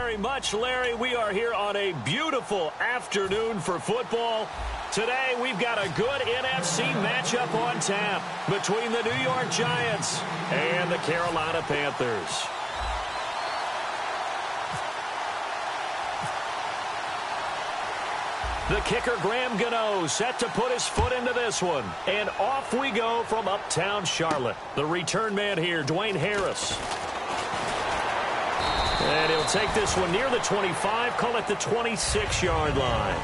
very much, Larry. We are here on a beautiful afternoon for football. Today, we've got a good NFC matchup on tap between the New York Giants and the Carolina Panthers. The kicker, Graham Gano, set to put his foot into this one. And off we go from uptown Charlotte. The return man here, Dwayne Harris. And he'll take this one near the 25, call it the 26-yard line.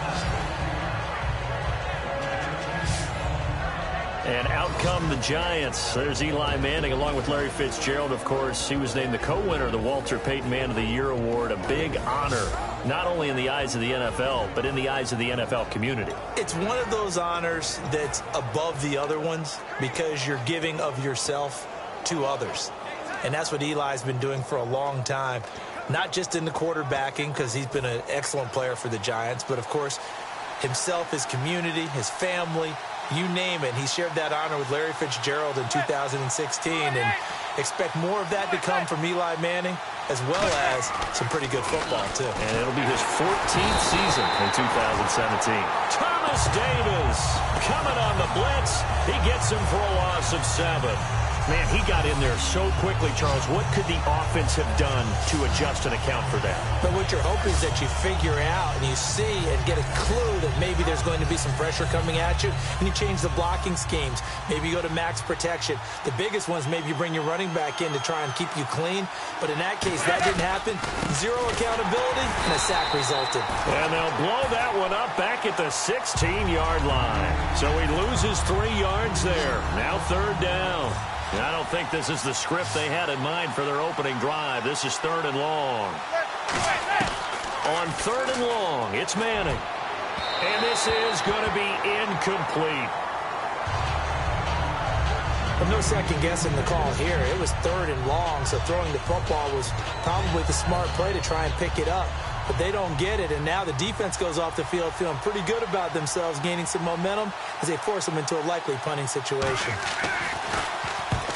And out come the Giants. There's Eli Manning along with Larry Fitzgerald, of course. He was named the co-winner of the Walter Payton Man of the Year Award. A big honor, not only in the eyes of the NFL, but in the eyes of the NFL community. It's one of those honors that's above the other ones because you're giving of yourself to others. And that's what Eli's been doing for a long time. Not just in the quarterbacking, because he's been an excellent player for the Giants, but, of course, himself, his community, his family, you name it. He shared that honor with Larry Fitzgerald in 2016, and expect more of that to come from Eli Manning, as well as some pretty good football, too. And it'll be his 14th season in 2017. Thomas Davis coming on the blitz. He gets him for a loss of 7. Man, he got in there so quickly, Charles. What could the offense have done to adjust and account for that? But what you're hoping is that you figure out and you see and get a clue that maybe there's going to be some pressure coming at you, and you change the blocking schemes. Maybe you go to max protection. The biggest one is maybe you bring your running back in to try and keep you clean. But in that case, that didn't happen. Zero accountability, and a sack resulted. And they'll blow that one up back at the 16-yard line. So he loses 3 yards there. Now 3rd down. And I don't think this is the script they had in mind for their opening drive. This is 3rd and long. On 3rd and long, it's Manning. And this is going to be incomplete. Well, no second guessing the call here. It was 3rd and long, so throwing the football was probably the smart play to try and pick it up. But they don't get it, and now the defense goes off the field feeling pretty good about themselves, gaining some momentum as they force them into a likely punting situation.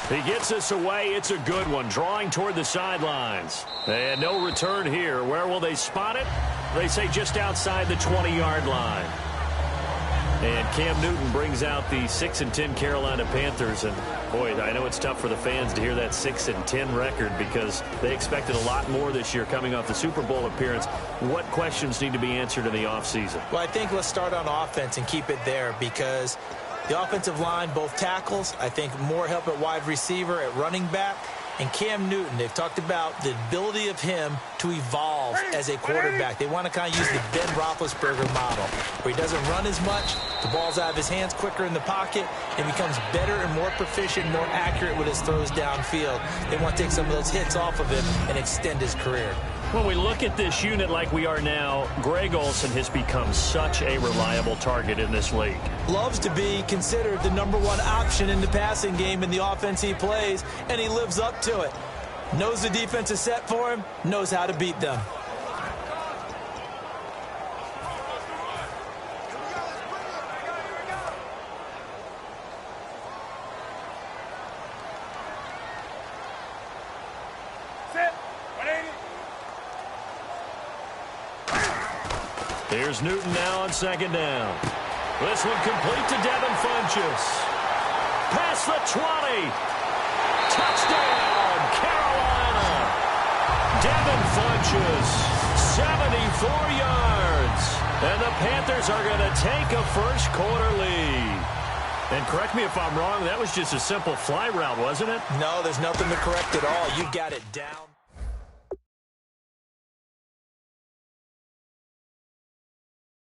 He gets this away. It's a good one. Drawing toward the sidelines. And no return here. Where will they spot it? They say just outside the 20-yard line. And Cam Newton brings out the 6-10 Carolina Panthers. And, boy, I know it's tough for the fans to hear that 6-10 record because they expected a lot more this year coming off the Super Bowl appearance. What questions need to be answered in the offseason? Well, I think let's start on offense and keep it there because the offensive line, both tackles, I think more help at wide receiver, at running back. And Cam Newton, they've talked about the ability of him to evolve as a quarterback. They want to kind of use the Ben Roethlisberger model, where he doesn't run as much, the ball's out of his hands quicker in the pocket, and becomes better and more proficient, more accurate with his throws downfield. They want to take some of those hits off of him and extend his career. When we look at this unit like we are now, Greg Olsen has become such a reliable target in this league. Loves to be considered the #1 option in the passing game in the offense he plays, and he lives up to it. Knows the defense is set for him, knows how to beat them. Here's Newton now on 2nd down. This one complete to Devin Funchess. Past the 20. Touchdown, Carolina. Devin Funchess, 74 yards. And the Panthers are going to take a first-quarter lead. And correct me if I'm wrong, that was just a simple fly route, wasn't it? No, there's nothing to correct at all. You got it down.